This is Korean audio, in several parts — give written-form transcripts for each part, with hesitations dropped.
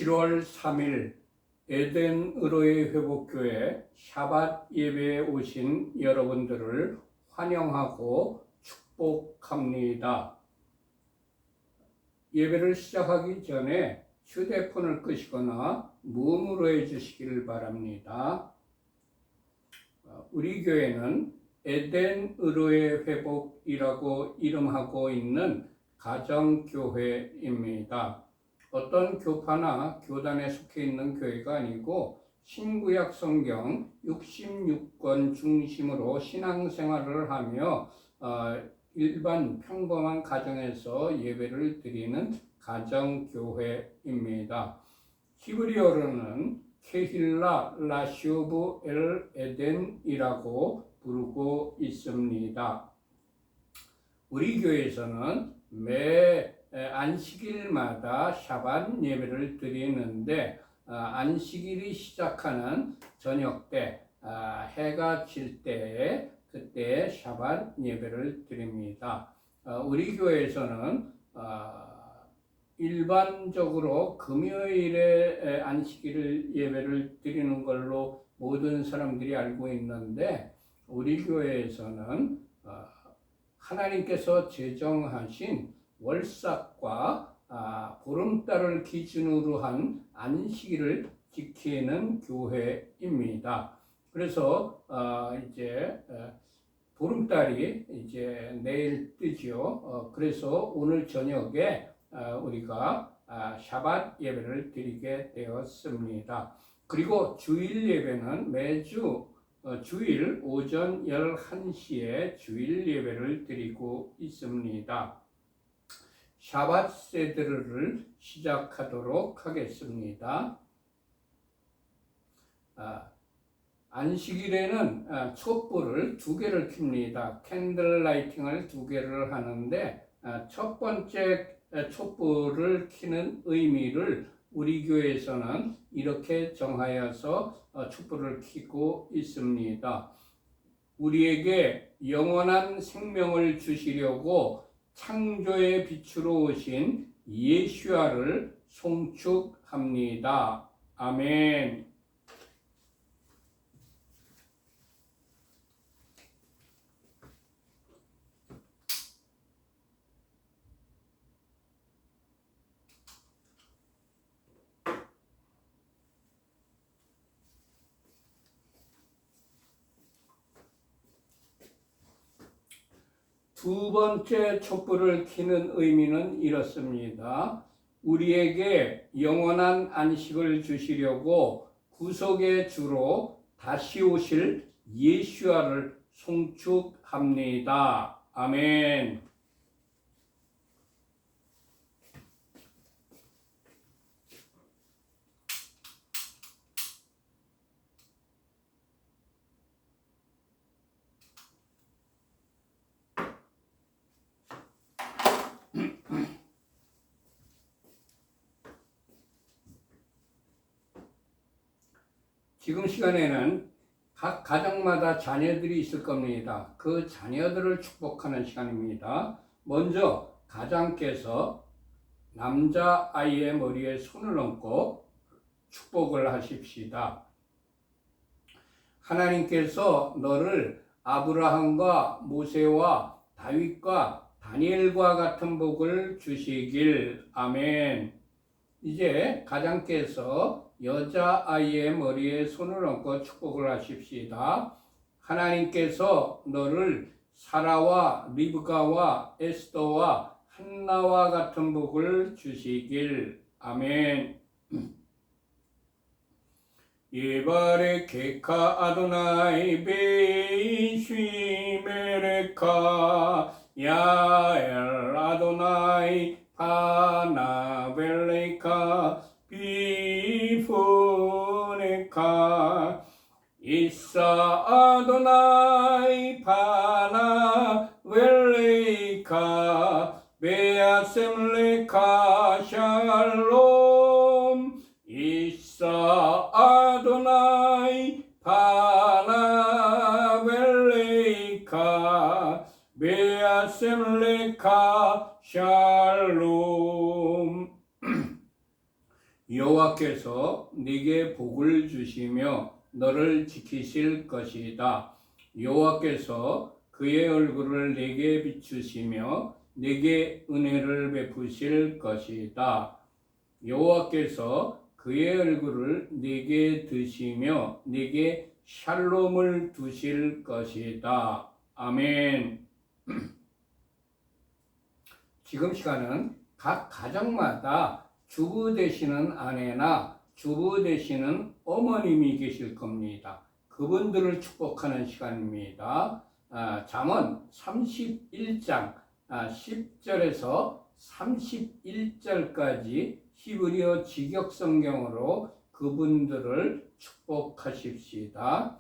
7월 3일 에덴의로의 회복교회 샤밧 예배에 오신 여러분들을 환영하고 축복합니다. 예배를 시작하기 전에 휴대폰을 끄시거나 무음으로 해주시기를 바랍니다. 우리 교회는 에덴의로의 회복이라고 이름하고 있는 가정교회입니다. 어떤 교파나 교단에 속해 있는 교회가 아니고 신구약 성경 66권 중심으로 신앙생활을 하며 일반 평범한 가정에서 예배를 드리는 가정교회입니다. 히브리어로는 케힐라 라쇼브 엘 에덴이라고 부르고 있습니다. 우리 교회에서는 매 안식일마다 샤밧 예배를 드리는데 안식일이 시작하는 저녁 때 해가 질 때에 그때 샤밧 예배를 드립니다. 우리 교회에서는 일반적으로 금요일에 안식일 예배를 드리는 걸로 모든 사람들이 알고 있는데 우리 교회에서는 하나님께서 제정하신 월삭과 보름달을 기준으로 한 안식일을 지키는 교회입니다. 그래서 이제 보름달이 이제 내일 뜨죠. 그래서 오늘 저녁에 우리가 샤밧 예배를 드리게 되었습니다. 그리고 주일 예배는 매주 주일 오전 11시에 주일 예배를 드리고 있습니다. 샤밧 세드를 시작하도록 하겠습니다. 안식일에는 촛불을 2개를 켭니다. 캔들 라이팅을 2개를 하는데 첫 번째 촛불을 켜는 의미를 우리 교회에서는 이렇게 정하여서 촛불을 켜고 있습니다. 우리에게 영원한 생명을 주시려고 창조의 빛으로 오신 예수아를 송축합니다. 아멘. 두 번째 촛불을 켜는 의미는 이렇습니다. 우리에게 영원한 안식을 주시려고 구속의 주로 다시 오실 예수아를 송축합니다. 아멘. 지금 시간에는 각 가정마다 자녀들이 있을 겁니다. 그 자녀들을 축복하는 시간입니다. 먼저 가장께서 남자아이의 머리에 손을 얹고 축복을 하십시다. 하나님께서 너를 아브라함과 모세와 다윗과 다니엘과 같은 복을 주시길. 아멘. 이제 가장께서 여자아이의 머리에 손을 얹고 축복을 하십시다. 하나님께서 너를 사라와 리브가와 에스더와 한나와 같은 복을 주시길. 아멘. 예바레케카 아도나이 베이쉬 메레카 야엘 아도나이 파나벨레카 비푸네카 이사 아도나이 파나벨레카 베아셈레카 샬롬 이사 아도나이 파나벨레카 베아셈레카 샬롬. 여호와께서 네게 복을 주시며 너를 지키실 것이다. 여호와께서 그의 얼굴을 네게 비추시며 네게 은혜를 베푸실 것이다. 여호와께서 그의 얼굴을 네게 드시며 네게 샬롬을 두실 것이다. 아멘. 지금 시간은 각 가정마다 주부 되시는 아내나 주부 되시는 어머님이 계실 겁니다. 그분들을 축복하는 시간입니다. 잠언 31장 10절에서 31절까지 히브리어 직역성경으로 그분들을 축복하십시다.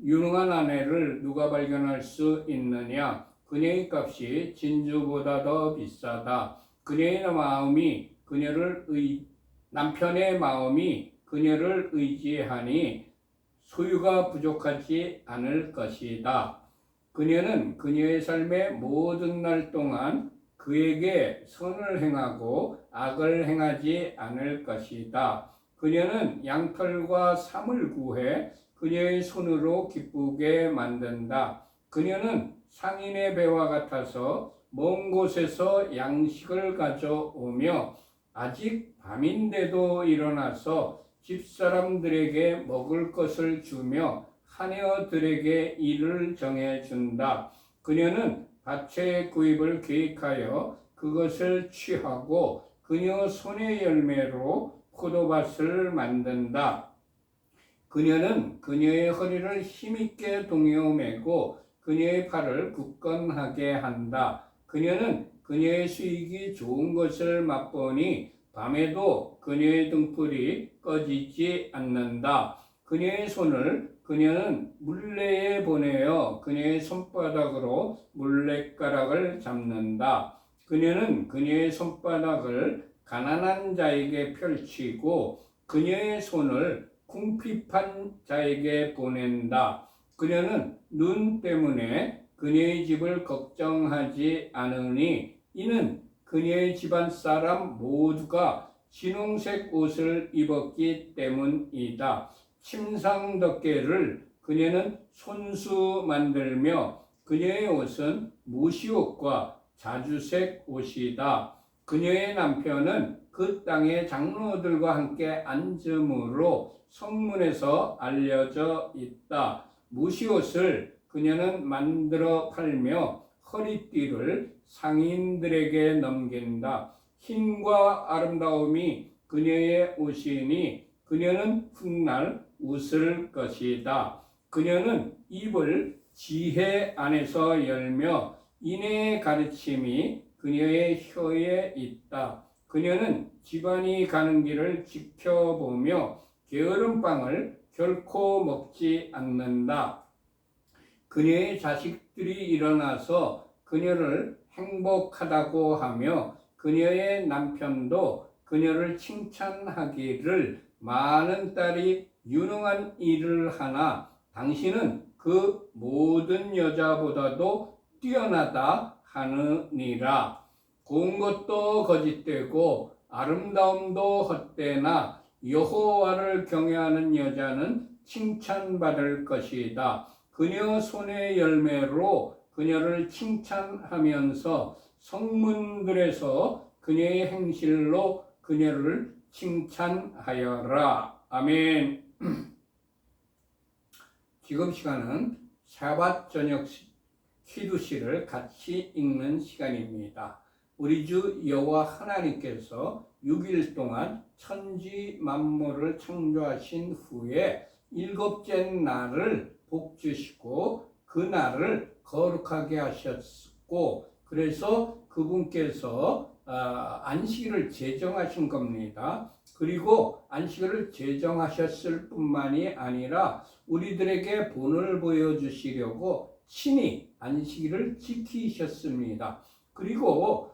유능한 아내를 누가 발견할 수 있느냐? 그녀의 값이 진주보다 더 비싸다. 남편의 마음이 그녀를 의지하니 소유가 부족하지 않을 것이다. 그녀는 그녀의 삶의 모든 날 동안 그에게 선을 행하고 악을 행하지 않을 것이다. 그녀는 양털과 삼을 구해 그녀의 손으로 기쁘게 만든다. 그녀는 상인의 배와 같아서 먼 곳에서 양식을 가져오며 아직 밤인데도 일어나서 집사람들에게 먹을 것을 주며 하녀들에게 일을 정해준다. 그녀는 밭의 구입을 계획하여 그것을 취하고 그녀 손의 열매로 포도밭을 만든다. 그녀는 그녀의 허리를 힘있게 동여매고 그녀의 팔을 굳건하게 한다. 그녀는 그녀의 수익이 좋은 것을 맛보니 밤에도 그녀의 등불이 꺼지지 않는다. 그녀의 손을 그녀는 물레에 보내어 그녀의 손바닥으로 물레가락을 잡는다. 그녀는 그녀의 손바닥을 가난한 자에게 펼치고 그녀의 손을 궁핍한 자에게 보낸다. 그녀는 눈 때문에 그녀의 집을 걱정하지 않으니 이는 그녀의 집안 사람 모두가 진홍색 옷을 입었기 때문이다. 침상 덮개를 그녀는 손수 만들며 그녀의 옷은 무시옷과 자주색 옷이다. 그녀의 남편은 그 땅의 장로들과 함께 앉음으로 성문에서 알려져 있다. 무시옷을 그녀는 만들어 팔며 허리띠를 상인들에게 넘긴다. 힘과 아름다움이 그녀의 옷이니 그녀는 훗날 웃을 것이다. 그녀는 입을 지혜 안에서 열며 인애의 가르침이 그녀의 혀에 있다. 그녀는 집안이 가는 길을 지켜보며 게으른 빵을 결코 먹지 않는다. 그녀의 자식들이 일어나서 그녀를 행복하다고 하며 그녀의 남편도 그녀를 칭찬하기를 많은 딸이 유능한 일을 하나 당신은 그 모든 여자보다도 뛰어나다 하느니라. 고운 것도 거짓되고 아름다움도 헛되나 여호와를 경외하는 여자는 칭찬받을 것이다. 그녀 손의 열매로 그녀를 칭찬하면서 성문들에서 그녀의 행실로 그녀를 칭찬하여라. 아멘. 지금 시간은 샤밧 저녁 키두시를 같이 읽는 시간입니다. 우리 주 여호와 하나님께서 6일 동안 천지 만물을 창조하신 후에 일곱째 날을 복주시고 그 날을 거룩하게 하셨고 그래서 그분께서 안식일을 제정하신 겁니다. 그리고 안식일을 제정하셨을 뿐만이 아니라 우리들에게 본을 보여주시려고 친히 안식일을 지키셨습니다. 그리고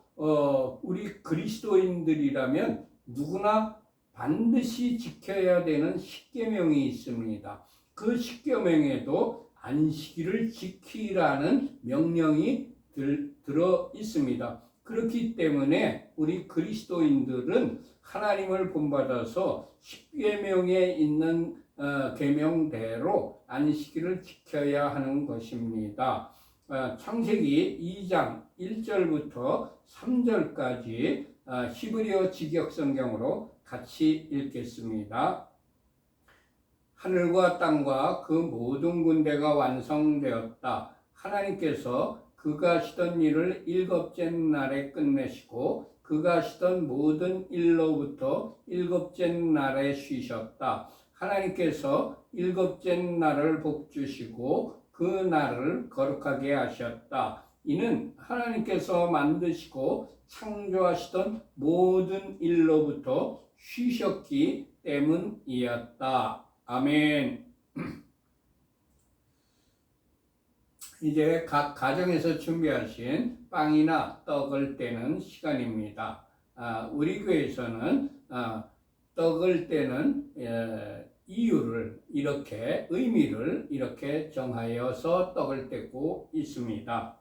우리 그리스도인들이라면 누구나 반드시 지켜야 되는 십계명이 있습니다. 그 십계명에도 안식일을 지키라는 명령이 들어 있습니다. 그렇기 때문에 우리 그리스도인들은 하나님을 본받아서 십계명에 있는 계명대로 안식일을 지켜야 하는 것입니다. 창세기 2장 1절부터 3절까지 히브리어 직역성경으로 같이 읽겠습니다. 하늘과 땅과 그 모든 군대가 완성되었다. 하나님께서 그가 하시던 일을 일곱째 날에 끝내시고 그가 하시던 모든 일로부터 일곱째 날에 쉬셨다. 하나님께서 일곱째 날을 복주시고 그 날을 거룩하게 하셨다. 이는 하나님께서 만드시고 창조하시던 모든 일로부터 쉬셨기 때문이었다. 아멘. 이제 각 가정에서 준비하신 빵이나 떡을 떼는 시간입니다. 우리 교회에서는 떡을 떼는 이유를 이렇게 의미를 이렇게 정하여서 떡을 떼고 있습니다.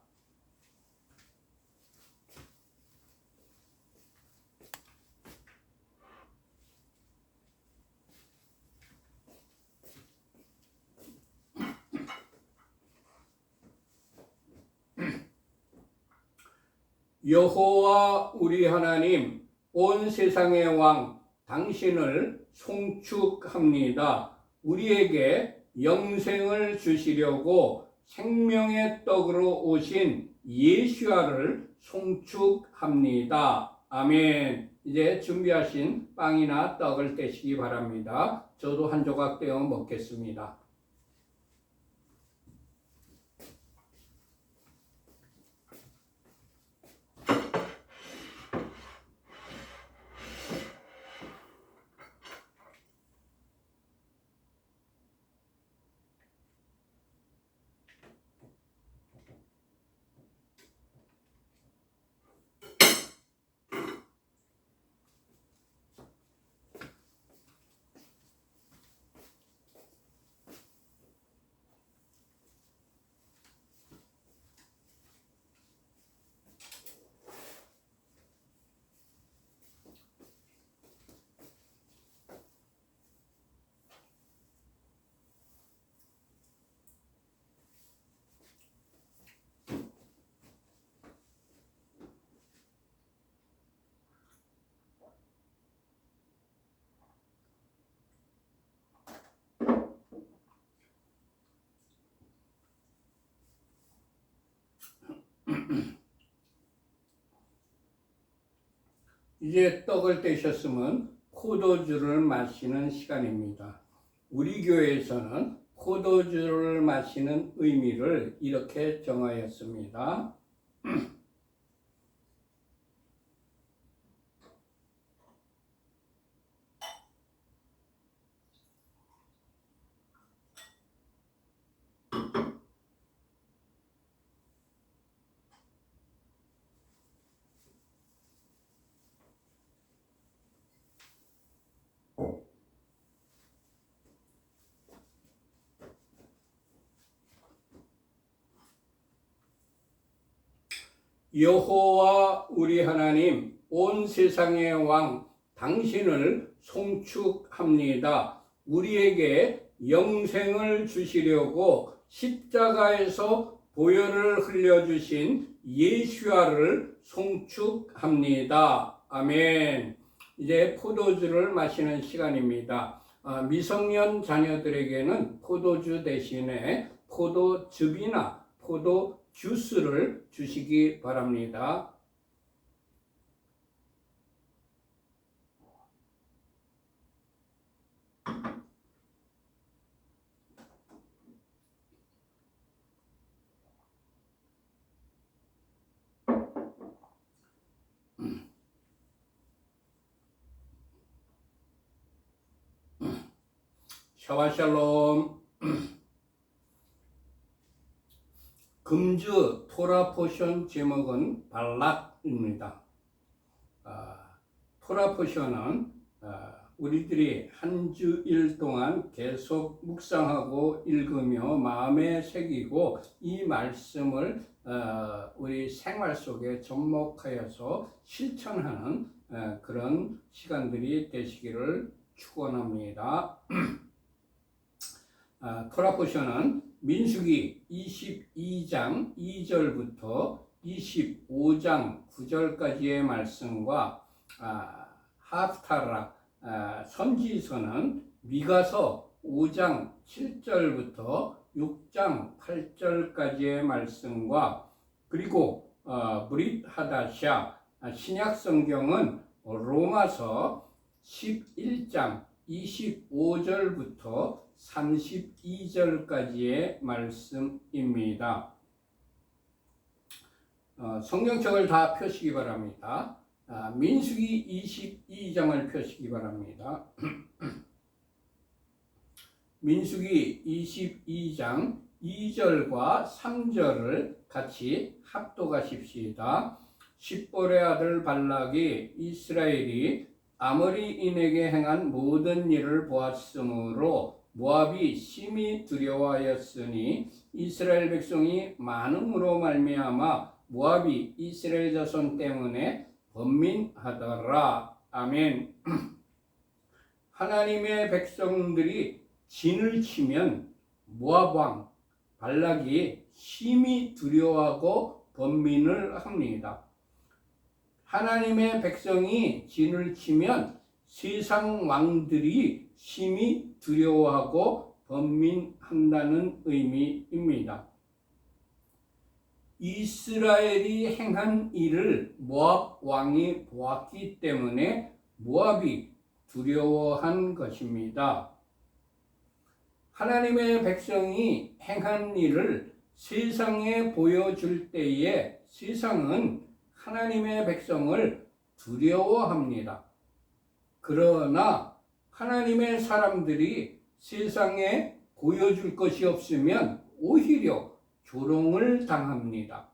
여호와 우리 하나님, 온 세상의 왕 당신을 송축합니다. 우리에게 영생을 주시려고 생명의 떡으로 오신 예수야를 송축합니다. 아멘. 이제 준비하신 빵이나 떡을 떼시기 바랍니다. 저도 한 조각 떼어 먹겠습니다. 이제 떡을 떼셨으면 포도주를 마시는 시간입니다. 우리 교회에서는 포도주를 마시는 의미를 이렇게 정하였습니다. 여호와 우리 하나님, 온 세상의 왕 당신을 송축합니다. 우리에게 영생을 주시려고 십자가에서 보혈을 흘려주신 예수야를 송축합니다. 아멘. 이제 포도주를 마시는 시간입니다. 미성년 자녀들에게는 포도주 대신에 포도즙이나 포도 주스를 주시기 바랍니다. 샤바샬롬. 금주 토라 포션 제목은 발락입니다. 토라 포션은 우리들이 한 주일 동안 계속 묵상하고 읽으며 마음에 새기고 이 말씀을 우리 생활 속에 접목하여서 실천하는 그런 시간들이 되시기를 축원합니다. 토라 포션은 민수기 22장 2절부터 25장 9절까지의 말씀과 하프타라 선지서는 미가서 5장 7절부터 6장 8절까지의 말씀과 그리고 브릿 하다샤 신약 성경은 로마서 11장 25절부터 32절까지의 말씀입니다. 성경책을 다 펴시기 바랍니다. 민수기 22장을 펴시기 바랍니다. 민수기 22장 2절과 3절을 같이 합독하십시다. 십볼의 아들 발락이 이스라엘이 아모리인에게 행한 모든 일을 보았으므로 모압이 심히 두려워하였으니 이스라엘 백성이 많음으로 말미암아 모압이 이스라엘 자손 때문에 번민하더라. 아멘. 하나님의 백성들이 진을 치면 모압 왕 발락이 심히 두려워하고 번민을 합니다. 하나님의 백성이 진을 치면 세상 왕들이 심히 두려워하고 번민한다는 의미입니다. 이스라엘이 행한 일을 모압 왕이 보았기 때문에 모압이 두려워한 것입니다. 하나님의 백성이 행한 일을 세상에 보여줄 때에 세상은 하나님의 백성을 두려워합니다. 그러나 하나님의 사람들이 세상에 보여줄 것이 없으면 오히려 조롱을 당합니다.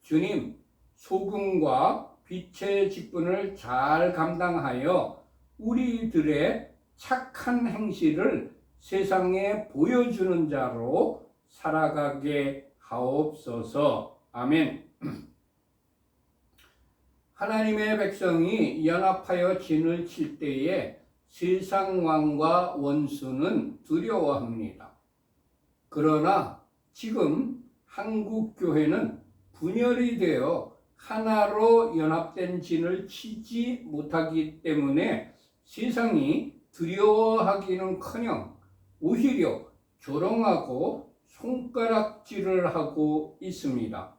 주님, 소금과 빛의 직분을 잘 감당하여 우리들의 착한 행실을 세상에 보여주는 자로 살아가게 하옵소서. 아멘. 하나님의 백성이 연합하여 진을 칠 때에 세상 왕과 원수는 두려워합니다. 그러나 지금 한국 교회는 분열이 되어 하나로 연합된 진을 치지 못하기 때문에 세상이 두려워하기는커녕 오히려 조롱하고 손가락질을 하고 있습니다.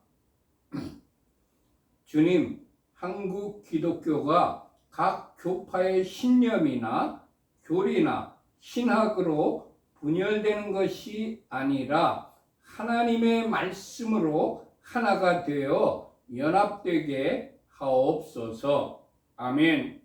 주님, 한국 기독교가 각 교파의 신념이나 교리나 신학으로 분열되는 것이 아니라 하나님의 말씀으로 하나가 되어 연합되게 하옵소서. 아멘.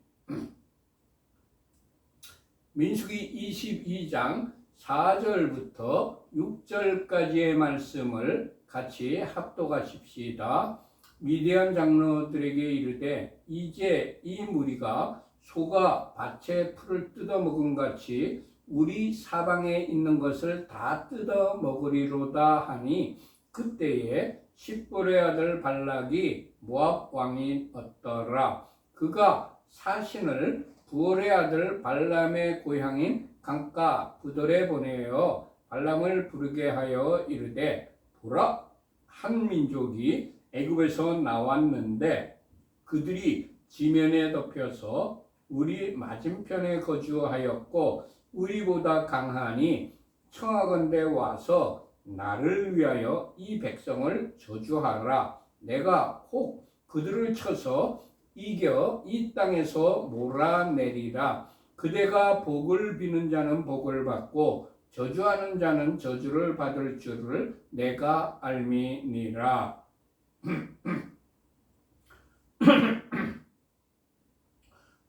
민수기 22장 4절부터 6절까지의 말씀을 같이 합독하십시다. 미디안 장로들에게 이르되 이제 이 무리가 소가 밭의 풀을 뜯어먹은 같이 우리 사방에 있는 것을 다 뜯어먹으리로다 하니 그때에 십볼의 아들 발락이 모압 왕이 얻더라. 그가 사신을 부올의 아들 발람의 고향인 강가 부돌에 보내어 발람을 부르게 하여 이르되 보라, 한 민족이 애굽에서 나왔는데 그들이 지면에 덮여서 우리 맞은편에 거주하였고 우리보다 강하니 청하건대 와서 나를 위하여 이 백성을 저주하라. 내가 혹 그들을 쳐서 이겨 이 땅에서 몰아내리라. 그대가 복을 비는 자는 복을 받고 저주하는 자는 저주를 받을 줄을 내가 알미니라.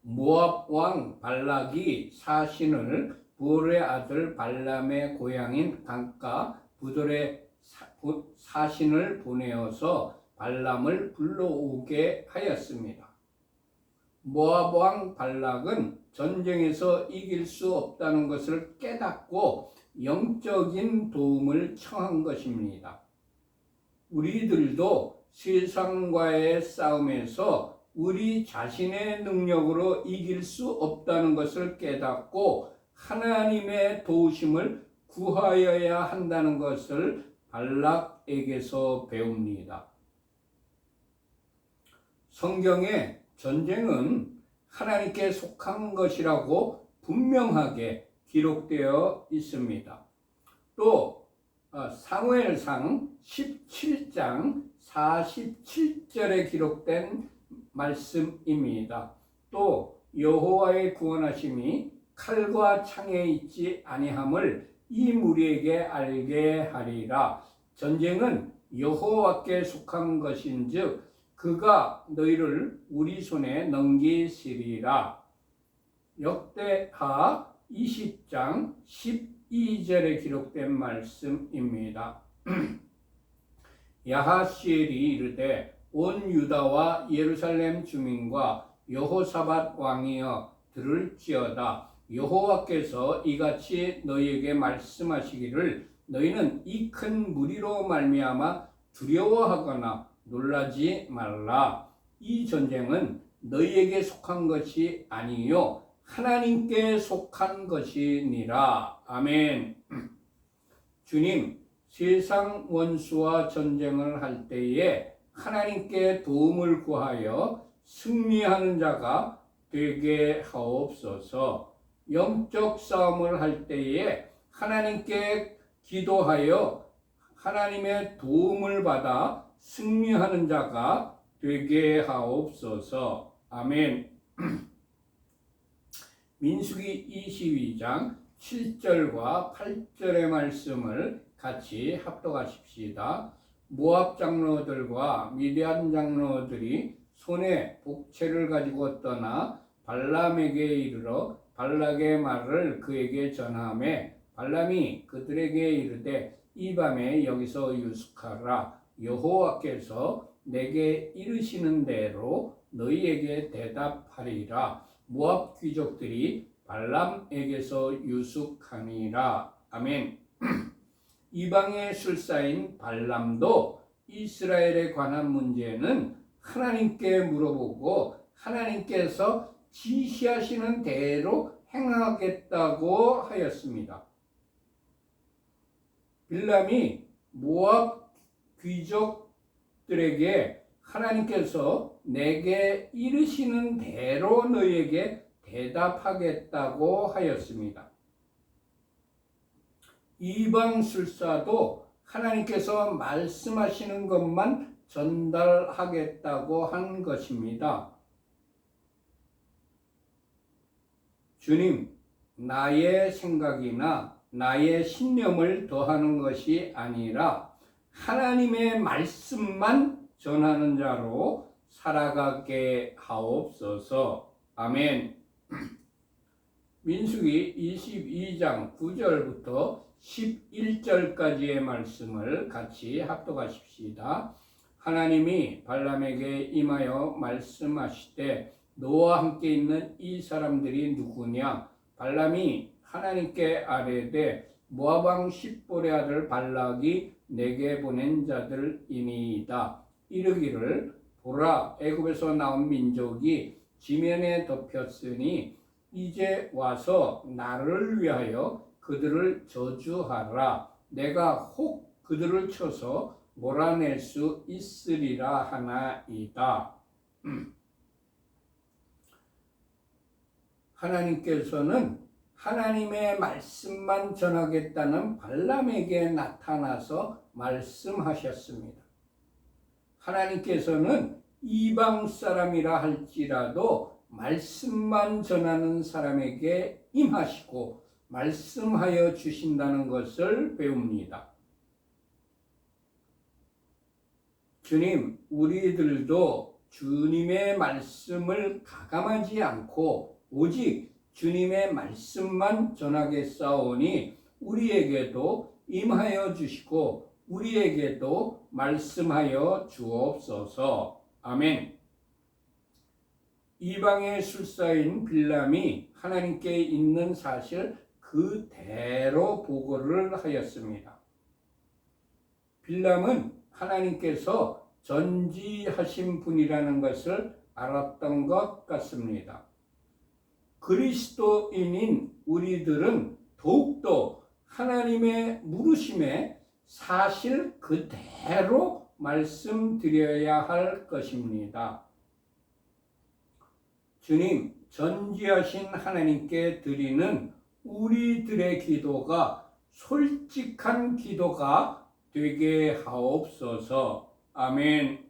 모압 왕 발락이 사신을 부올의 아들 발람의 고향인 강가 부돌에 사신을 보내어서 발람을 불러오게 하였습니다. 모압 왕 발락은 전쟁에서 이길 수 없다는 것을 깨닫고 영적인 도움을 청한 것입니다. 우리들도 세상과의 싸움에서 우리 자신의 능력으로 이길 수 없다는 것을 깨닫고 하나님의 도우심을 구하여야 한다는 것을 발락에게서 배웁니다. 성경에 전쟁은 하나님께 속한 것이라고 분명하게 기록되어 있습니다. 또 사무엘상 17장 47절에 기록된 말씀입니다. 또 여호와의 구원하심이 칼과 창에 있지 아니함을 이 무리에게 알게 하리라. 전쟁은 여호와께 속한 것인즉 그가 너희를 우리 손에 넘기시리라. 역대하 20장 12절에 기록된 말씀입니다. 야하시엘이 이르되 온 유다와 예루살렘 주민과 여호사밧 왕이여 들을지어다. 여호와께서 이같이 너희에게 말씀하시기를 너희는 이 큰 무리로 말미암아 두려워하거나 놀라지 말라. 이 전쟁은 너희에게 속한 것이 아니요 하나님께 속한 것이니라. 아멘. 주님, 세상 원수와 전쟁을 할 때에 하나님께 도움을 구하여 승리하는 자가 되게 하옵소서. 영적 싸움을 할 때에 하나님께 기도하여 하나님의 도움을 받아 승리하는 자가 되게 하옵소서. 아멘. 민수기 22장 7절과 8절의 말씀을 같이 합독하십시다. 모압 장로들과 미디안 장로들이 손에 복채를 가지고 떠나 발람에게 이르러 발락의 말을 그에게 전하매 발람이 그들에게 이르되 이 밤에 여기서 유숙하라. 여호와께서 내게 이르시는 대로 너희에게 대답하리라. 모압 귀족들이 발람에게서 유숙하니라. 아멘. 이방의 술사인 발람도 이스라엘에 관한 문제는 하나님께 물어보고 하나님께서 지시하시는 대로 행하겠다고 하였습니다. 빌람이 모압 귀족들에게 하나님께서 내게 이르시는 대로 너희에게 대답하겠다고 하였습니다. 이방 술사도 하나님께서 말씀하시는 것만 전달하겠다고 한 것입니다. 주님, 나의 생각이나 나의 신념을 더하는 것이 아니라 하나님의 말씀만 전하는 자로 살아가게 하옵소서. 아멘. 민수기 22장 9절부터 11절까지의 말씀을 같이 합독하십시다. 하나님이 발람에게 임하여 말씀하시되 너와 함께 있는 이 사람들이 누구냐? 발람이 하나님께 아뢰되 모압 왕 십볼의 아들 발락이 내게 보낸 자들이니이다. 이르기를 보라, 애굽에서 나온 민족이 지면에 덮였으니 이제 와서 나를 위하여 그들을 저주하라. 내가 혹 그들을 쳐서 몰아낼 수 있으리라 하나이다. 하나님께서는 하나님의 말씀만 전하겠다는 발람에게 나타나서 말씀하셨습니다. 하나님께서는 이방 사람이라 할지라도 말씀만 전하는 사람에게 임하시고 말씀하여 주신다는 것을 배웁니다. 주님, 우리들도 주님의 말씀을 가감하지 않고 오직 주님의 말씀만 전하겠사오니 우리에게도 임하여 주시고 우리에게도 말씀하여 주옵소서. 아멘. 이방의 술사인 빌람이 하나님께 있는 사실 그대로 보고를 하였습니다. 빌람은 하나님께서 전지하신 분이라는 것을 알았던 것 같습니다. 그리스도인인 우리들은 더욱더 하나님의 물으심에 사실 그대로 말씀드려야 할 것입니다. 주님, 전지하신 하나님께 드리는 우리들의 기도가 솔직한 기도가 되게 하옵소서. 아멘.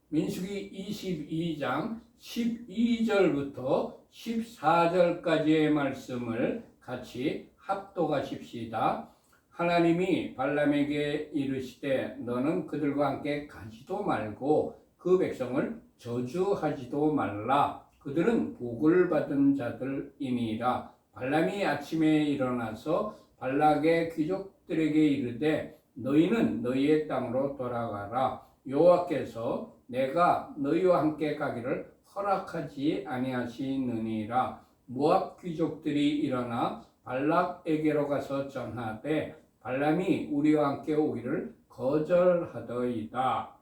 민수기 22장 12절부터 14절까지의 말씀을 같이 합독하십시다. 하나님이 발람에게 이르시되 너는 그들과 함께 가지도 말고 그 백성을 저주하지도 말라. 그들은 복을 받은 자들이니라. 발람이 아침에 일어나서 발락의 귀족들에게 이르되 너희는 너희의 땅으로 돌아가라. 여호와께서 내가 너희와 함께 가기를 허락하지 아니하시느니라. 모압 귀족들이 일어나 발락에게로 가서 전하되 발람이 우리와 함께 오기를 거절하더이다.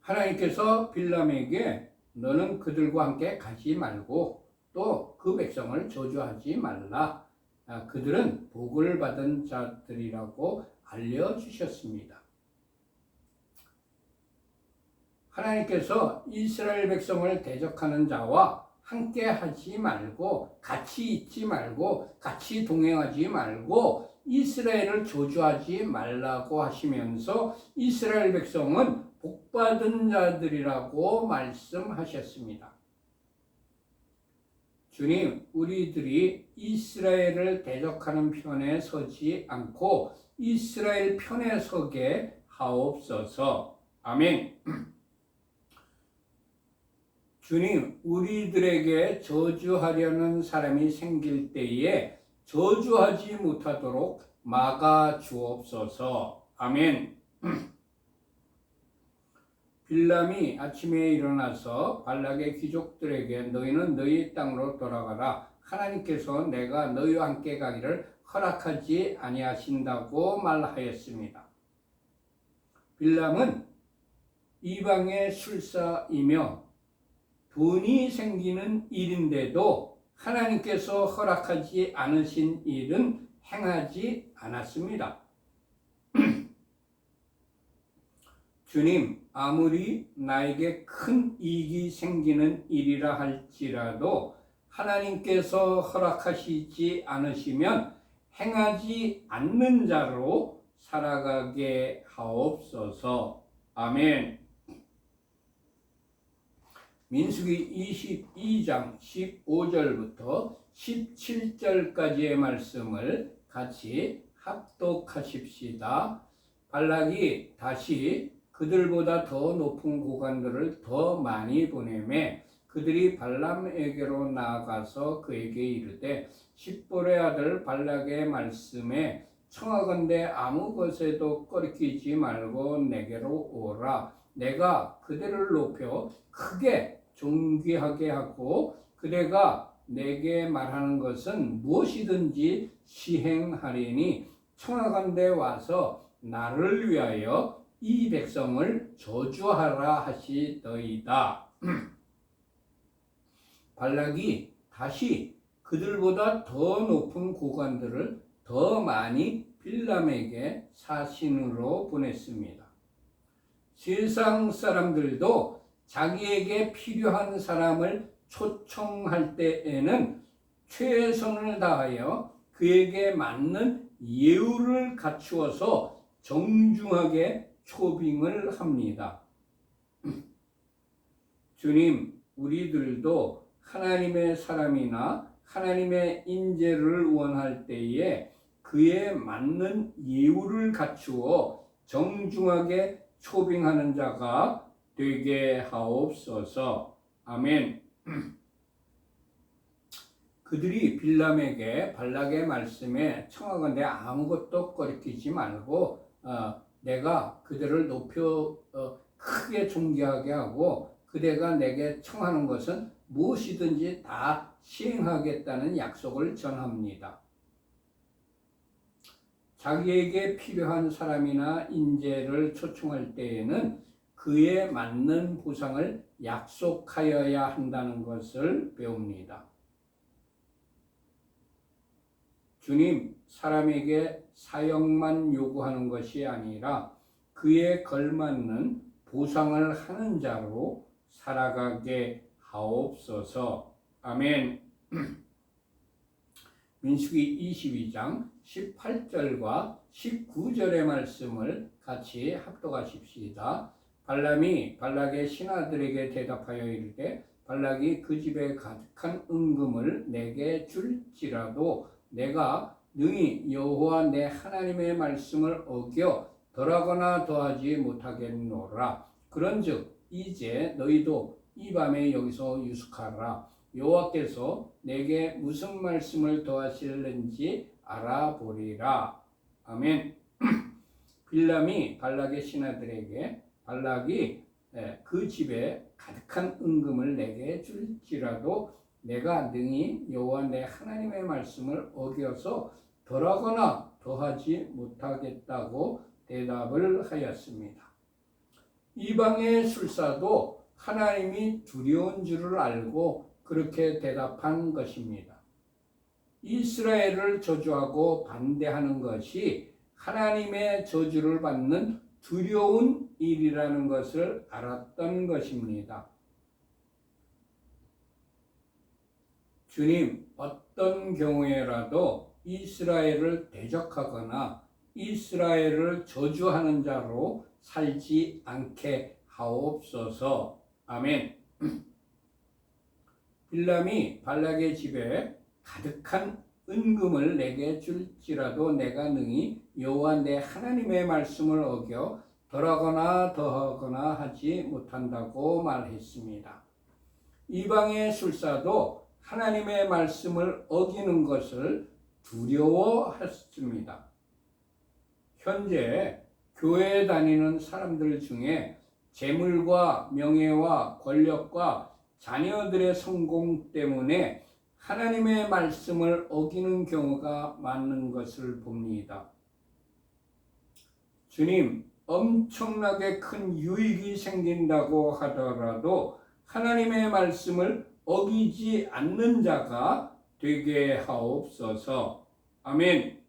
하나님께서 빌람에게 너는 그들과 함께 가지 말고 또 그 백성을 저주하지 말라. 그들은 복을 받은 자들이라고 알려주셨습니다. 하나님께서 이스라엘 백성을 대적하는 자와 함께 하지 말고 같이 있지 말고 같이 동행하지 말고 이스라엘을 저주하지 말라고 하시면서 이스라엘 백성은 복받은 자들이라고 말씀하셨습니다. 주님, 우리들이 이스라엘을 대적하는 편에 서지 않고 이스라엘 편에 서게 하옵소서. 아멘. 주님, 우리들에게 저주하려는 사람이 생길 때에 저주하지 못하도록 막아 주옵소서. 아멘. 빌람이 아침에 일어나서 발락의 귀족들에게 너희는 너희 땅으로 돌아가라. 하나님께서 내가 너희와 함께 가기를 허락하지 아니하신다고 말하였습니다. 빌람은 이방의 술사이며 돈이 생기는 일인데도 하나님께서 허락하지 않으신 일은 행하지 않았습니다. 주님, 아무리 나에게 큰 이익이 생기는 일이라 할지라도 하나님께서 허락하시지 않으시면 행하지 않는 자로 살아가게 하옵소서. 아멘. 민수기 22장 15절부터 17절까지의 말씀을 같이 합독하십시다. 발락이 다시 그들보다 더 높은 고관들을 더 많이 보내매 그들이 발람에게로 나아가서 그에게 이르되 십볼의 아들 발락의 말씀에 청하건대 아무 것에도 꺼리끼지 말고 내게로 오라. 내가 그대를 높여 크게 존귀하게 하고 그대가 내게 말하는 것은 무엇이든지 시행하리니 청하건대 와서 나를 위하여 이 백성을 저주하라 하시더이다. 발락이 다시 그들보다 더 높은 고관들을 더 많이 빌람에게 사신으로 보냈습니다. 세상 사람들도 자기에게 필요한 사람을 초청할 때에는 최선을 다하여 그에게 맞는 예우를 갖추어서 정중하게 초빙을 합니다. 주님, 우리들도 하나님의 사람이나 하나님의 인재를 원할 때에 그에 맞는 예우를 갖추어 정중하게 초빙하는 자가 되게 하옵소서. 아멘. 그들이 빌람에게 발락의 말씀에 청하건대 아무것도 꺼리끼지 말고 내가 그들을 높여 크게 존귀하게 하고 그대가 내게 청하는 것은 무엇이든지 다 시행하겠다는 약속을 전합니다. 자기에게 필요한 사람이나 인재를 초청할 때에는 그에 맞는 보상을 약속하여야 한다는 것을 배웁니다. 주님, 사람에게 사역만 요구하는 것이 아니라 그에 걸맞는 보상을 하는 자로 살아가게 하옵소서. 아멘. 민수기 22장 18절과 19절의 말씀을 같이 합독하십시다. 발람이 발락의 신하들에게 대답하여 이르되 발락이 그 집에 가득한 은금을 내게 줄지라도 내가 능히 여호와 내 하나님의 말씀을 어겨 덜하거나 더하지 못하겠노라. 그런즉 이제 너희도 이 밤에 여기서 유숙하라. 여호와께서 내게 무슨 말씀을 더하실는지 알아보리라. 아멘. 빌람이 발락의 신하들에게 발락이 그 집에 가득한 은금을 내게 줄지라도 내가 능히 여호와 내 하나님의 말씀을 어겨서 덜하거나 더하지 못하겠다고 대답을 하였습니다. 이방의 술사도 하나님이 두려운 줄을 알고 그렇게 대답한 것입니다. 이스라엘을 저주하고 반대하는 것이 하나님의 저주를 받는 두려운 일이라는 것을 알았던 것입니다. 주님, 어떤 경우에라도 이스라엘을 대적하거나 이스라엘을 저주하는 자로 살지 않게 하옵소서. 아멘. 빌람이 발락의 집에 가득한 은금을 내게 줄지라도 내가 능히 여호와 내 하나님의 말씀을 어겨 덜하거나 더하거나 하지 못한다고 말했습니다. 이방의 술사도 하나님의 말씀을 어기는 것을 두려워했습니다. 현재 교회에 다니는 사람들 중에 재물과 명예와 권력과 자녀들의 성공 때문에 하나님의 말씀을 어기는 경우가 많은 것을 봅니다. 주님, 엄청나게 큰 유익이 생긴다고 하더라도 하나님의 말씀을 어기지 않는 자가 되게 하옵소서. 아멘.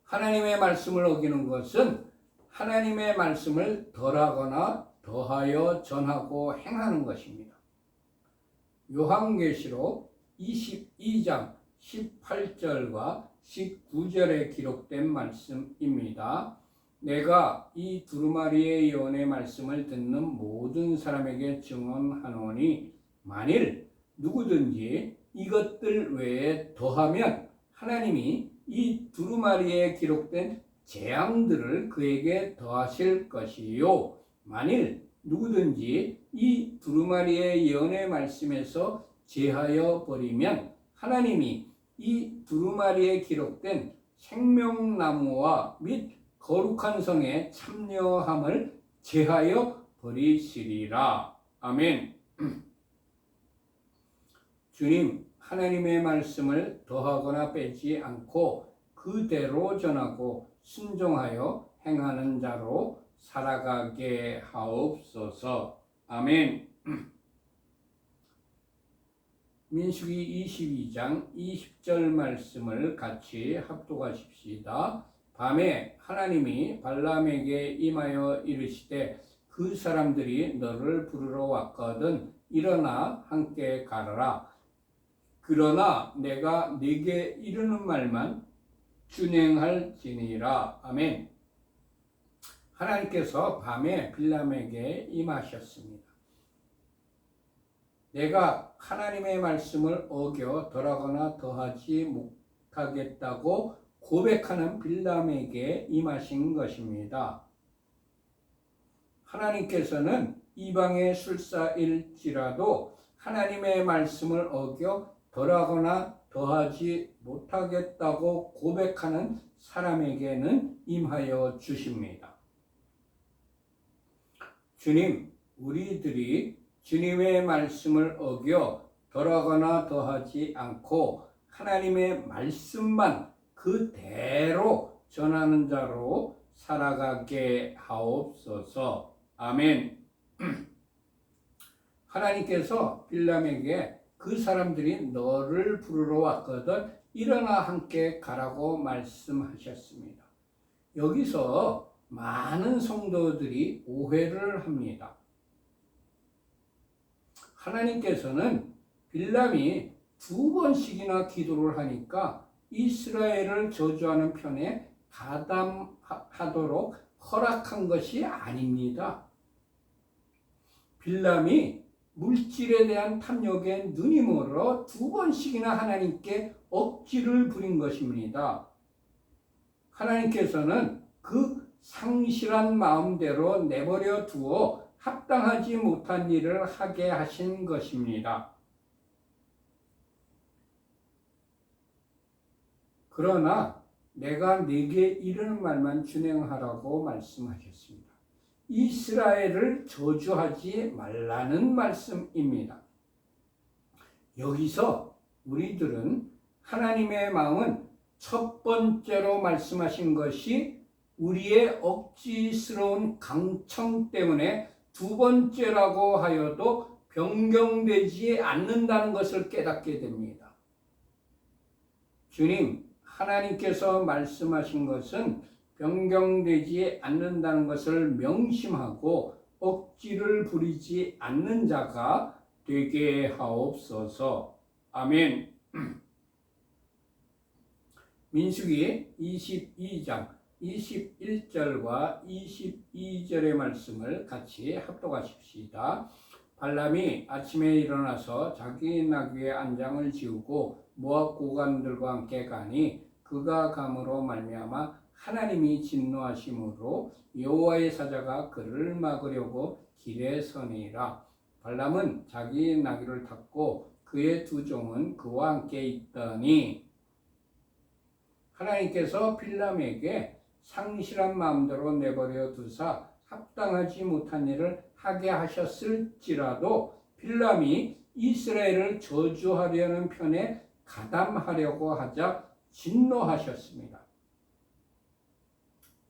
하나님의 말씀을 어기는 것은 하나님의 말씀을 덜하거나 더하여 전하고 행하는 것입니다. 요한계시록 22장 18절과 19절에 기록된 말씀입니다. 내가 이 두루마리의 예언의 말씀을 듣는 모든 사람에게 증언하노니 만일 누구든지 이것들 외에 더하면 하나님이 이 두루마리에 기록된 재앙들을 그에게 더하실 것이요 만일 누구든지 이 두루마리의 예언의 말씀에서 제하여 버리면 하나님이 이 두루마리에 기록된 생명나무와 및 거룩한 성에 참여함을 제하여 버리시리라. 아멘. 주님, 하나님의 말씀을 더하거나 빼지 않고 그대로 전하고 순종하여 행하는 자로 살아가게 하옵소서. 아멘. 민수기 22장 20절 말씀을 같이 합독하십시다. 밤에 하나님이 발람에게 임하여 이르시되 그 사람들이 너를 부르러 왔거든 일어나 함께 가라. 그러나 내가 네게 이르는 말만 준행할지니라. 아멘. 하나님께서 밤에 빌람에게 임하셨습니다. 내가 하나님의 말씀을 어겨 덜하거나 더하지 못하겠다고 고백하는 빌람에게 임하신 것입니다. 하나님께서는 이방의 술사일지라도 하나님의 말씀을 어겨 덜하거나 더하지 못하겠다고 고백하는 사람에게는 임하여 주십니다. 주님, 우리들이 주님의 말씀을 어겨 덜하거나 더하지 않고 하나님의 말씀만 그대로 전하는 자로 살아가게 하옵소서. 아멘. 하나님께서 빌람에게 그 사람들이 너를 부르러 왔거든 일어나 함께 가라고 말씀하셨습니다. 여기서 많은 성도들이 오해를 합니다. 하나님께서는 빌람이 2번씩이나 기도를 하니까 이스라엘을 저주하는 편에 가담하도록 허락한 것이 아닙니다. 빌람이 물질에 대한 탐욕에 눈이 멀어 2번씩이나 하나님께 억지를 부린 것입니다. 하나님께서는 그 상실한 마음대로 내버려 두어 합당하지 못한 일을 하게 하신 것입니다. 그러나 내가 네게 이르는 말만 준행하라고 말씀하셨습니다. 이스라엘을 저주하지 말라는 말씀입니다. 여기서 우리들은 하나님의 마음은 첫 번째로 말씀하신 것이 우리의 억지스러운 강청 때문에 2번째라고 하여도 변경되지 않는다는 것을 깨닫게 됩니다. 주님, 하나님께서 말씀하신 것은 변경되지 않는다는 것을 명심하고 억지를 부리지 않는 자가 되게 하옵소서. 아멘. 민수기 22장 21절과 22절의 말씀을 같이 합독하십시다. 발람이 아침에 일어나서 자기 나귀의 안장을 지우고 모압 고관들과 함께 가니 그가 감으로 말미암아 하나님이 진노하심으로 여호와의 사자가 그를 막으려고 길에 서니라. 발람은 자기 나귀를 탔고 그의 2 종은 그와 함께 있더니 하나님께서 빌람에게 상실한 마음대로 내버려 두사 합당하지 못한 일을 하게 하셨을지라도 빌람이 이스라엘을 저주하려는 편에 가담하려고 하자 진노하셨습니다.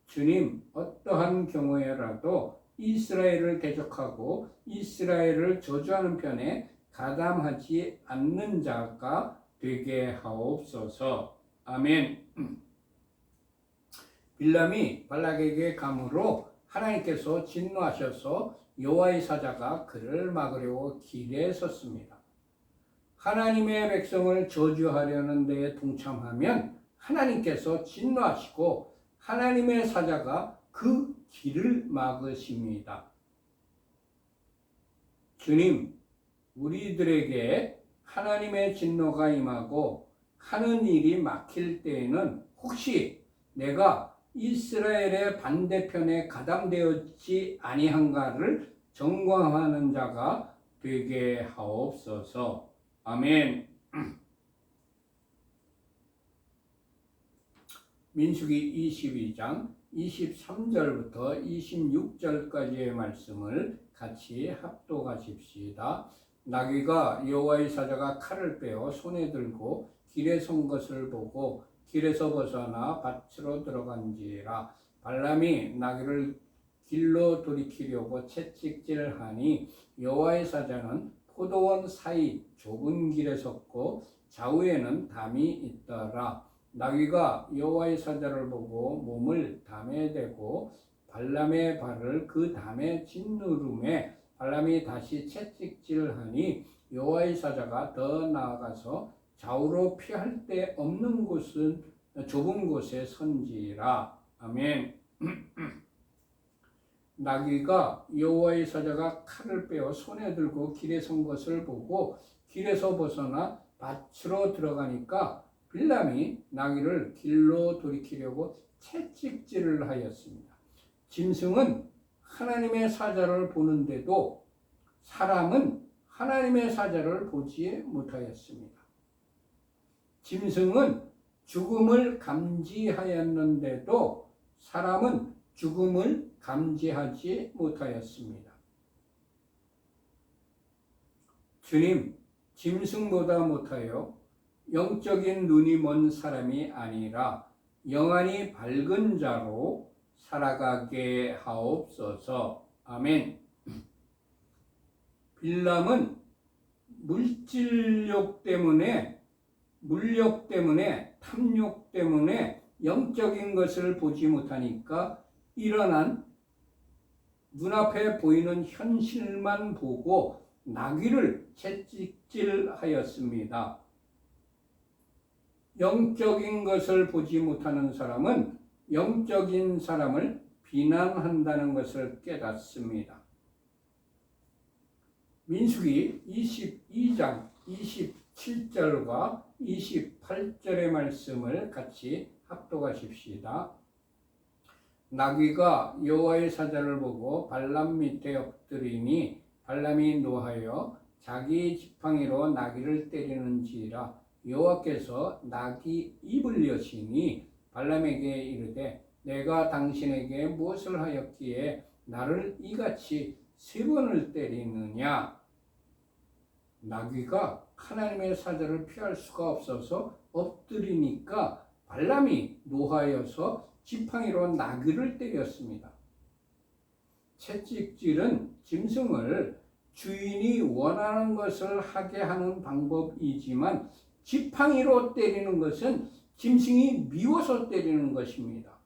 주님, 어떠한 경우에라도 이스라엘을 대적하고 이스라엘을 저주하는 편에 가담하지 않는 자가 되게 하옵소서. 아멘. 빌람이 발락에게 감으로 하나님께서 진노하셔서 여호와의 사자가 그를 막으려고 길에 섰습니다. 하나님의 백성을 저주하려는 데에 동참하면 하나님께서 진노하시고 하나님의 사자가 그 길을 막으십니다. 주님, 우리들에게 하나님의 진노가 임하고 하는 일이 막힐 때에는 혹시 내가 이스라엘의 반대편에 가담되었지 아니한가를 점검하는 자가 되게 하옵소서. 아멘. 민수기 22장 23절부터 26절까지의 말씀을 같이 합독하십시다. 나귀가 여호와의 사자가 칼을 빼어 손에 들고 길에 선 것을 보고 길에서 벗어나 밭으로 들어간지라. 발람이 나귀를 길로 돌이키려고 채찍질하니 여호와의 사자는 포도원 사이 좁은 길에 섰고 좌우에는 담이 있더라. 나귀가 여호와의 사자를 보고 몸을 담에 대고 발람의 발을 그 담에 짓누름에 발람이 다시 채찍질하니 여호와의 사자가 더 나아가서 좌우로 피할 데 없는 곳은 좁은 곳에 선지라. 아멘. 나귀가 여호와의 사자가 칼을 빼어 손에 들고 길에 선 것을 보고 길에서 벗어나 밭으로 들어가니까 빌람이 나귀를 길로 돌이키려고 채찍질을 하였습니다. 짐승은 하나님의 사자를 보는데도 사람은 하나님의 사자를 보지 못하였습니다. 짐승은 죽음을 감지하였는데도 사람은 죽음을 감지하지 못하였습니다. 주님, 짐승보다 못하여 영적인 눈이 먼 사람이 아니라 영안이 밝은 자로 살아가게 하옵소서. 아멘. 빌람은 물질욕 때문에, 물욕 때문에, 탐욕 때문에 영적인 것을 보지 못하니까 일어난 눈앞에 보이는 현실만 보고 나귀를 채찍질하였습니다. 영적인 것을 보지 못하는 사람은 영적인 사람을 비난한다는 것을 깨닫습니다. 민수기 22장 27절과 28절의 말씀을 같이 합독하십시다. 나귀가 여호와의 사자를 보고 발람 밑에 엎드리니 발람이 노하여 자기 지팡이로 나귀를 때리는지라. 여호와께서 나귀 입을 여시니 발람에게 이르되 내가 당신에게 무엇을 하였기에 나를 이같이 3번을 때리느냐. 나귀가 하나님의 사자를 피할 수가 없어서 엎드리니까 발람이 노하여서 지팡이로 나귀를 때렸습니다. 채찍질은 짐승을 주인이 원하는 것을 하게 하는 방법이지만 지팡이로 때리는 것은 짐승이 미워서 때리는 것입니다.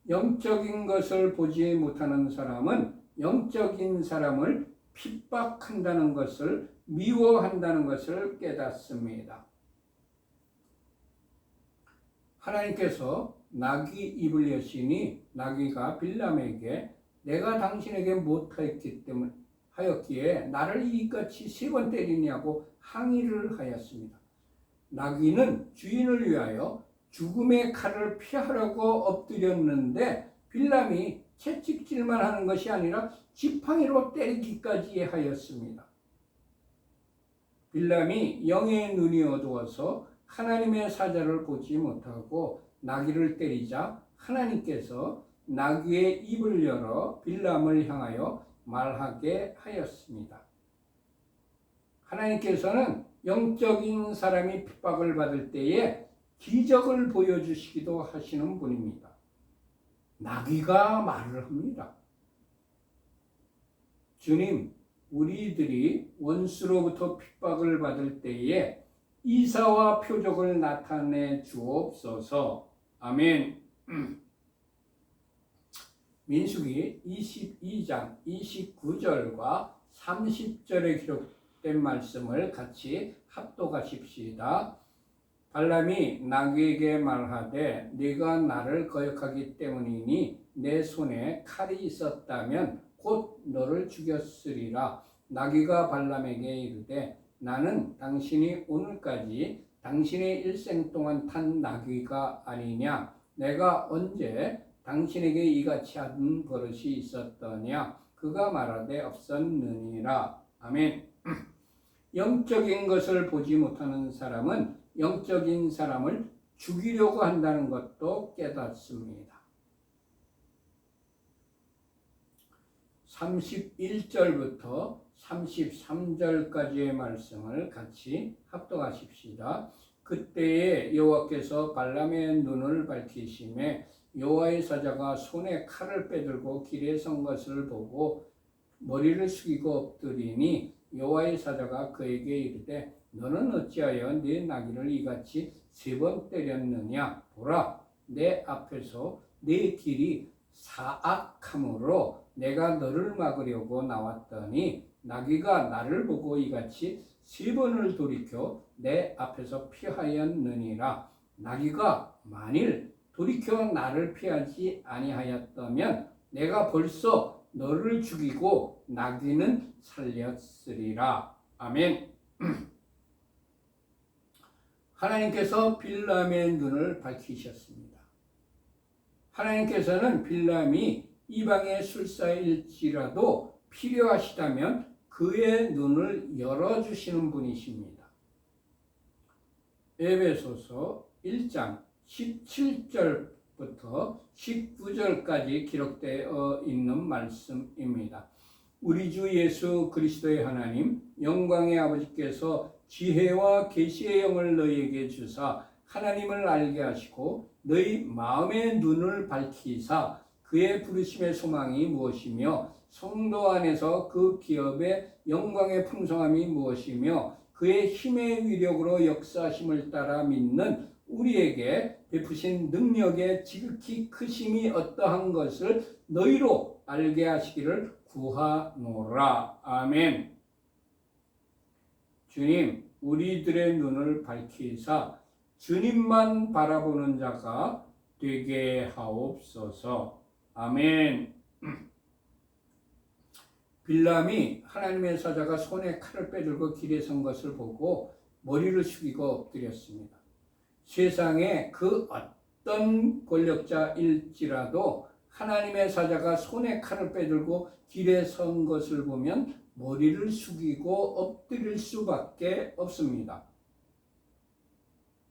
영적인 것을 보지 못하는 사람은 영적인 사람을 핍박한다는 것을, 미워한다는 것을 깨닫습니다. 하나님께서 나귀 입을 여시니 나귀가 빌람에게 내가 당신에게 못하였기 때문에 하였기에 나를 이같이 3번 때리냐고 항의를 하였습니다. 나귀는 주인을 위하여 죽음의 칼을 피하려고 엎드렸는데 빌람이 채찍질만 하는 것이 아니라 지팡이로 때리기까지 하였습니다. 빌람이 영의 눈이 어두워서 하나님의 사자를 보지 못하고 나귀를 때리자 하나님께서 나귀의 입을 열어 빌람을 향하여 말하게 하였습니다. 하나님께서는 영적인 사람이 핍박을 받을 때에 기적을 보여주시기도 하시는 분입니다. 나귀가 말을 합니다. 주님, 우리들이 원수로부터 핍박을 받을 때에 이사와 표적을 나타내 주옵소서. 아멘. 민수기 22장 29절과 30절에 기록된 말씀을 같이 합독하십시다. 발람이 나귀에게 말하되 네가 나를 거역하기 때문이니 내 손에 칼이 있었다면 곧 너를 죽였으리라. 나귀가 발람에게 이르되 나는 당신이 오늘까지 당신의 일생 동안 탄 나귀가 아니냐. 내가 언제 당신에게 이같이 한 버릇이 있었더냐. 그가 말하되 없었느니라. 아멘. 영적인 것을 보지 못하는 사람은 영적인 사람을 죽이려고 한다는 것도 깨닫습니다. 31절부터 33절까지의 말씀을 같이 합독하십시다. 그때에 여호와께서 발람의 눈을 밝히시매 여호와의 사자가 손에 칼을 빼들고 길에 선 것을 보고 머리를 숙이고 엎드리니 여호와의 사자가 그에게 이르되 너는 어찌하여 네 나귀를 이같이 3번 때렸느냐. 보라, 내 앞에서 네 길이 사악함으로 내가 너를 막으려고 나왔더니 나귀가 나를 보고 이같이 3번을 돌이켜 내 앞에서 피하였느니라. 나귀가 만일 돌이켜 나를 피하지 아니하였다면 내가 벌써 너를 죽이고 나귀는 살렸으리라. 아멘. 하나님께서 빌람의 눈을 밝히셨습니다. 하나님께서는 빌람이 이방의 술사일지라도 필요하시다면 그의 눈을 열어주시는 분이십니다. 에베소서 1장 17절부터 19절까지 기록되어 있는 말씀입니다. 우리 주 예수 그리스도의 하나님 영광의 아버지께서 지혜와 계시의 영을 너희에게 주사 하나님을 알게 하시고 너희 마음의 눈을 밝히사 그의 부르심의 소망이 무엇이며 성도 안에서 그 기업의 영광의 풍성함이 무엇이며 그의 힘의 위력으로 역사하심을 따라 믿는 우리에게 베푸신 능력의 지극히 크심이 어떠한 것을 너희로 알게 하시기를 구하노라. 아멘. 주님, 우리들의 눈을 밝히사 주님만 바라보는 자가 되게 하옵소서. 아멘. 빌람이 하나님의 사자가 손에 칼을 빼들고 길에 선 것을 보고 머리를 숙이고 엎드렸습니다. 세상에 그 어떤 권력자일지라도 하나님의 사자가 손에 칼을 빼들고 길에 선 것을 보면 머리를 숙이고 엎드릴 수밖에 없습니다.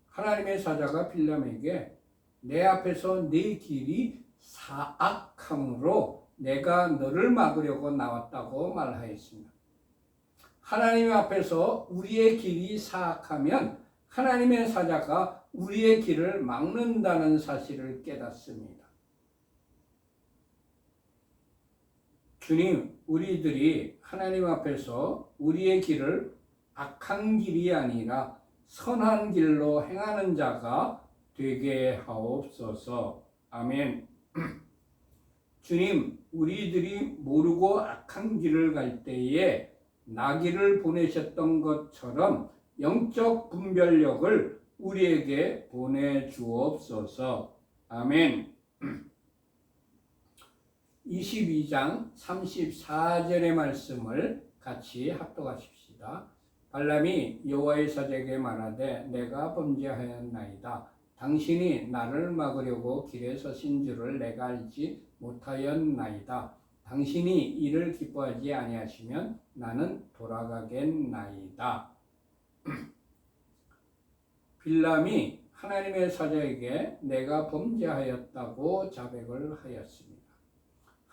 하나님의 사자가 빌람에게 내 앞에서 네 길이 사악함으로 내가 너를 막으려고 나왔다고 말하였습니다. 하나님 앞에서 우리의 길이 사악하면 하나님의 사자가 우리의 길을 막는다는 사실을 깨닫습니다. 주님, 우리들이 하나님 앞에서 우리의 길을 악한 길이 아니라 선한 길로 행하는 자가 되게 하옵소서. 아멘. 주님, 우리들이 모르고 악한 길을 갈 때에 나귀를 보내셨던 것처럼 영적 분별력을 우리에게 보내주옵소서. 아멘. 22장 34절의 말씀을 같이 합독하십시다. 발람이 여호와의 사자에게 말하되 내가 범죄하였나이다. 당신이 나를 막으려고 길에 서신 줄을 내가 알지 못하였나이다. 당신이 이를 기뻐하지 아니하시면 나는 돌아가겠나이다. 빌람이 하나님의 사자에게 내가 범죄하였다고 자백을 하였습니다.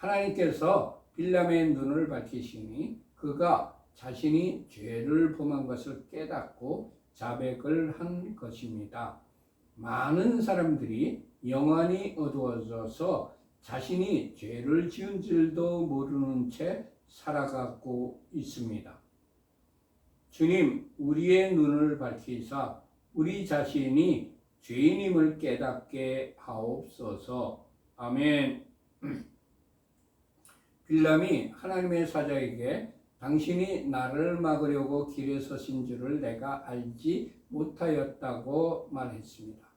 하나님께서 빌람의 눈을 밝히시니 그가 자신이 죄를 범한 것을 깨닫고 자백을 한 것입니다. 많은 사람들이 영안이 어두워져서 자신이 죄를 지은 줄도 모르는 채 살아가고 있습니다. 주님, 우리의 눈을 밝히사 우리 자신이 죄인임을 깨닫게 하옵소서. 아멘. 빌람이 하나님의 사자에게 당신이 나를 막으려고 길에 서신 줄을 내가 알지 못하였다고 말했습니다.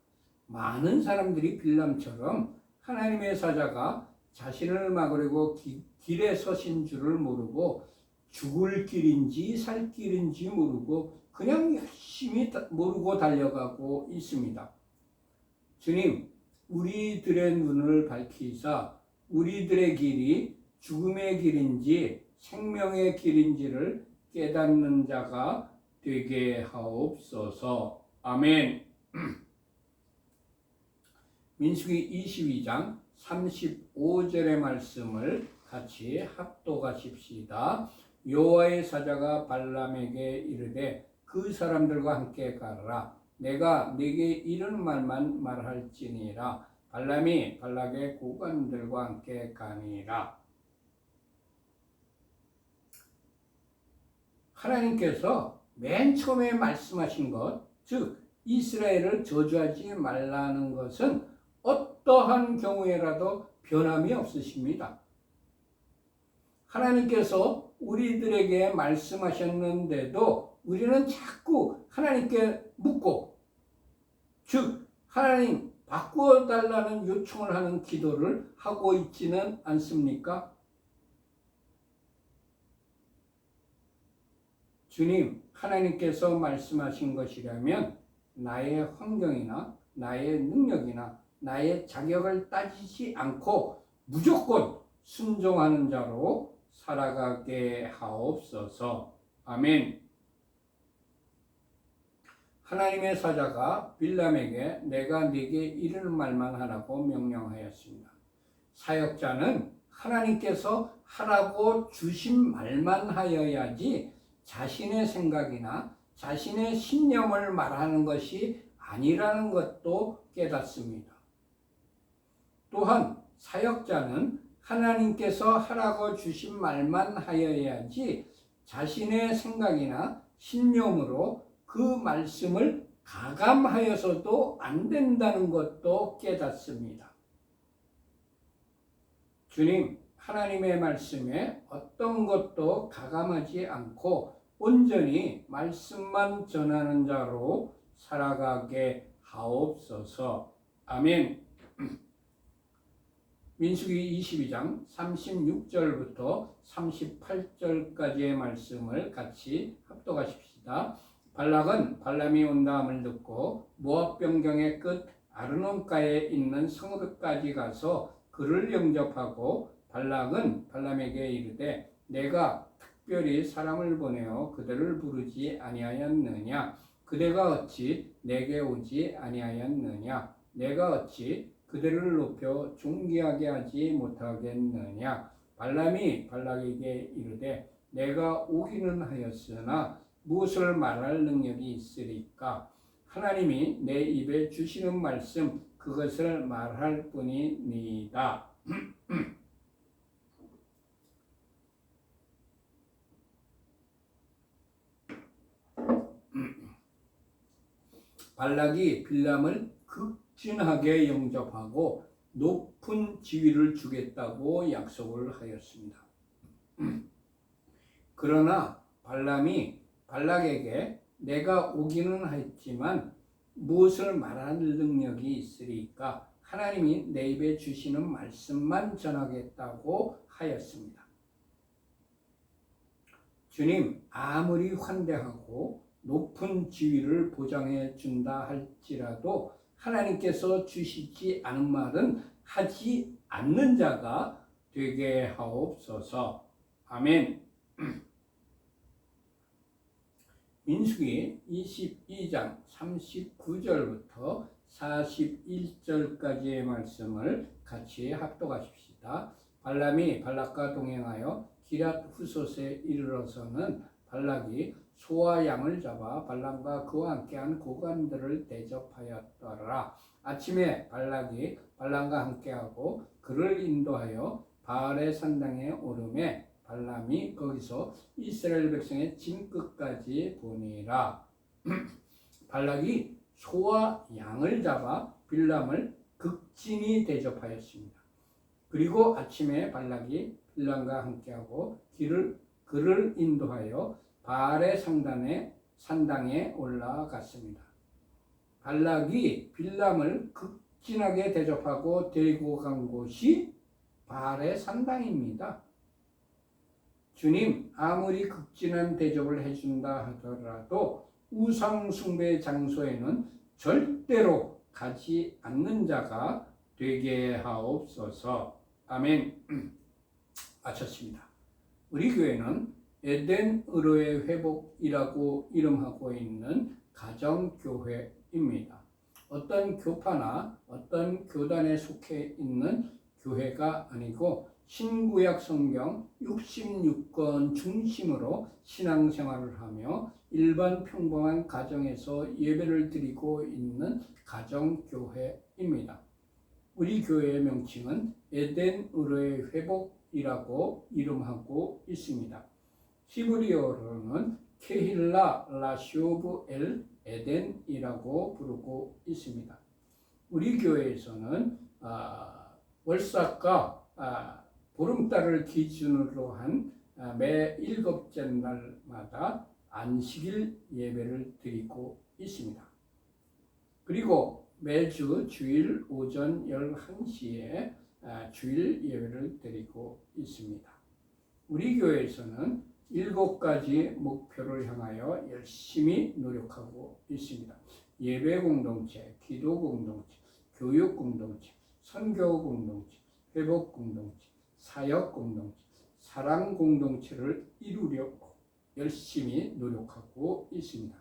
많은 사람들이 빌람처럼 하나님의 사자가 자신을 막으려고 길에 서신 줄을 모르고 죽을 길인지 살 길인지 모르고 그냥 열심히 모르고 달려가고 있습니다. 주님, 우리들의 눈을 밝히사 우리들의 길이 죽음의 길인지 생명의 길인지를 깨닫는 자가 되게 하옵소서. 아멘. 민수기 22장 35절의 말씀을 같이 합독하십시다. 여호와의 사자가 발람에게 이르되 그 사람들과 함께 가라. 내가 네게 이런 말만 말할지니라. 발람이 발락의 고관들과 함께 가니라. 하나님께서 맨 처음에 말씀하신 것, 즉 이스라엘을 저주하지 말라는 것은 어떠한 경우에라도 변함이 없으십니다. 하나님께서 우리들에게 말씀하셨는데도 우리는 자꾸 하나님께 묻고, 즉 하나님 바꾸어 달라는 요청을 하는 기도를 하고 있지는 않습니까? 주님, 하나님께서 말씀하신 것이라면 나의 환경이나 나의 능력이나 나의 자격을 따지지 않고 무조건 순종하는 자로 살아가게 하옵소서. 아멘. 하나님의 사자가 빌람에게 내가 네게 이런 말만 하라고 명령하였습니다. 사역자는 하나님께서 하라고 주신 말만 하여야지 자신의 생각이나 자신의 신념을 말하는 것이 아니라는 것도 깨닫습니다. 또한 사역자는 하나님께서 하라고 주신 말만 하여야지 자신의 생각이나 신념으로 그 말씀을 가감하여서도 안 된다는 것도 깨닫습니다. 주님, 하나님의 말씀에 어떤 것도 가감하지 않고 온전히 말씀만 전하는 자로 살아가게 하옵소서. 아멘. 민수기 22장 36절부터 38절까지의 말씀을 같이 합독하십시다. 발락은 발람이 온다함을 듣고 모압 변경의 끝 아르논가에 있는 성읍까지 가서 그를 영접하고 발락은 발람에게 이르되 내가 특별히 사람을 보내어 그들을 부르지 아니하였느냐? 그대가 어찌 내게 오지 아니하였느냐? 내가 어찌 그들을 높여 존귀하게 하지 못하겠느냐? 발람이 발락에게 이르되 내가 오기는 하였으나 무엇을 말할 능력이 있으리까? 하나님이 내 입에 주시는 말씀 그것을 말할 뿐이니이다. 발락이 빌람을 극진하게 영접하고 높은 지위를 주겠다고 약속을 하였습니다. 그러나 발람이 발락에게 내가 오기는 했지만 무엇을 말할 능력이 있으리까? 하나님이 내 입에 주시는 말씀만 전하겠다고 하였습니다. 주님, 아무리 환대하고 높은 지위를 보장해 준다 할지라도 하나님께서 주시지 않은 말은 하지 않는 자가 되게 하옵소서. 아멘. 민수기 22장 39절부터 41절까지의 말씀을 같이 합독하십시다. 발람이 발락과 동행하여 기랏 후솥에 이르러서는 발락이 소와 양을 잡아 발람과 그와 함께한 고관들을 대접하였더라. 아침에 발락이 발람과 함께하고 그를 인도하여 바알의 산당에 오르매 발람이 거기서 이스라엘 백성의 진끝까지 보니라. 발락이 소와 양을 잡아 빌람을 극진히 대접하였습니다. 그리고 아침에 발락이 빌람과 함께하고 그를 인도하여 바알의 산당에 올라갔습니다. 발락이 빌람을 극진하게 대접하고 데리고 간 곳이 바알의 산당입니다. 주님, 아무리 극진한 대접을 해준다 하더라도 우상 숭배 장소에는 절대로 가지 않는 자가 되게 하옵소서. 아멘. 마쳤습니다. 우리 교회는 에덴 의로의 회복이라고 이름하고 있는 가정교회입니다. 어떤 교파나 어떤 교단에 속해 있는 교회가 아니고 신구약 성경 66권 중심으로 신앙생활을 하며 일반 평범한 가정에서 예배를 드리고 있는 가정교회입니다. 우리 교회의 명칭은 에덴 의로의 회복이라고 이름하고 있습니다. 히브리어로는 케힐라 라쇼브 엘 에덴이라고 부르고 있습니다. 우리 교회에서는 월삭과 보름달을 기준으로 한 매 7째 날마다 안식일 예배를 드리고 있습니다. 그리고 매주 주일 오전 11시에 주일 예배를 드리고 있습니다. 우리 교회에서는 7가지 목표를 향하여 열심히 노력하고 있습니다. 예배 공동체, 기도 공동체, 교육 공동체, 선교 공동체, 회복 공동체, 사역 공동체, 사랑 공동체를 이루려고 열심히 노력하고 있습니다.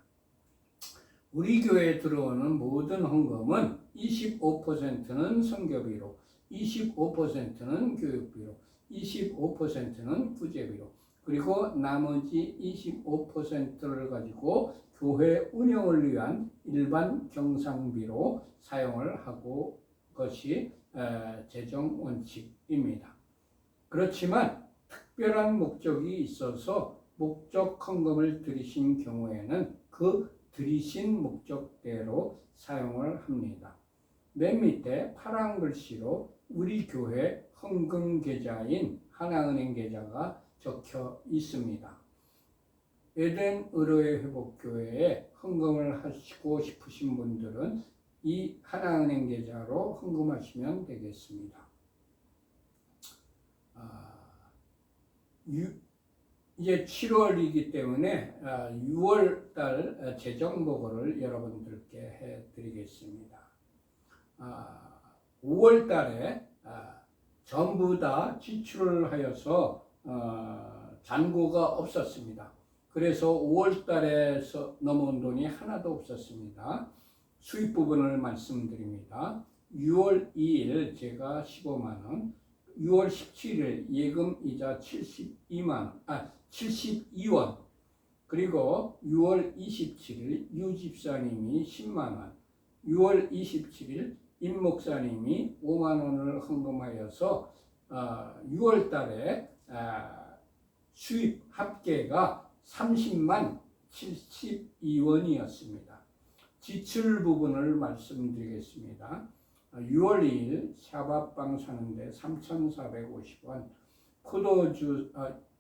우리 교회에 들어오는 모든 헌금은 25%는 선교비로, 25%는 교육비로, 25%는 구제비로, 그리고 나머지 25%를 가지고 교회 운영을 위한 일반 경상비로 사용을 하고 것이 재정 원칙입니다. 그렇지만 특별한 목적이 있어서 목적 헌금을 드리신 경우에는 그 드리신 목적대로 사용을 합니다. 맨 밑에 파란 글씨로 우리 교회 헌금 계좌인 하나은행 계좌가 적혀 있습니다. 에덴 의로의 회복교회에 헌금을 하시고 싶으신 분들은 이 하나은행 계좌로 헌금하시면 되겠습니다. 이제 7월이기 때문에 6월 달 재정 보고를 여러분들께 해드리겠습니다. 5월 달에 전부 다 지출을 하여서 잔고가 없었습니다. 그래서 5월 달에서 넘어온 돈이 하나도 없었습니다. 수입 부분을 말씀드립니다. 6월 2일 제가 15만 원, 6월 17일 예금 이자 72원, 그리고 6월 27일 유 집사님이 10만 원, 6월 27일 임 목사님이 5만 원을 헌금하여서 6월 달에 수입 합계가 30만 72원이었습니다. 지출 부분을 말씀드리겠습니다. 6월 2일 샤밥빵 사는데 3,450원, 포도주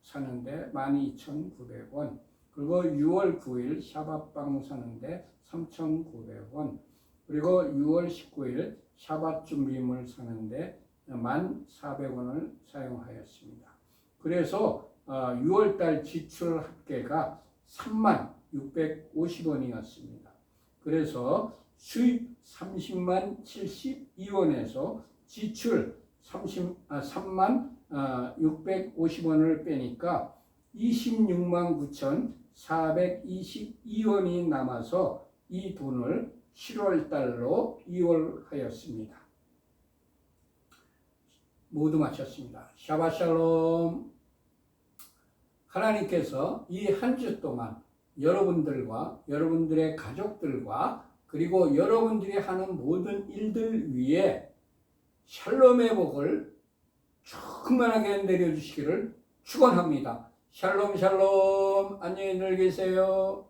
사는데 12,900원, 그리고 6월 9일 샤밥빵 사는데 3,900원, 그리고 6월 19일 샤밥 준비물 사는데 1,400원을 사용하였습니다. 그래서 6월달 지출 합계가 36,650원이었습니다. 그래서 수입 30만 72원에서 지출 33,650원을 빼니까 269,422원이 남아서 이 돈을 7월달로 이월하였습니다. 모두 마쳤습니다. 샤바샬롬. 하나님께서 이 한 주 동안 여러분들과 여러분들의 가족들과 그리고 여러분들이 하는 모든 일들 위에 샬롬의 복을 충만하게 내려주시기를 축원합니다. 샬롬 샬롬. 안녕히 계세요.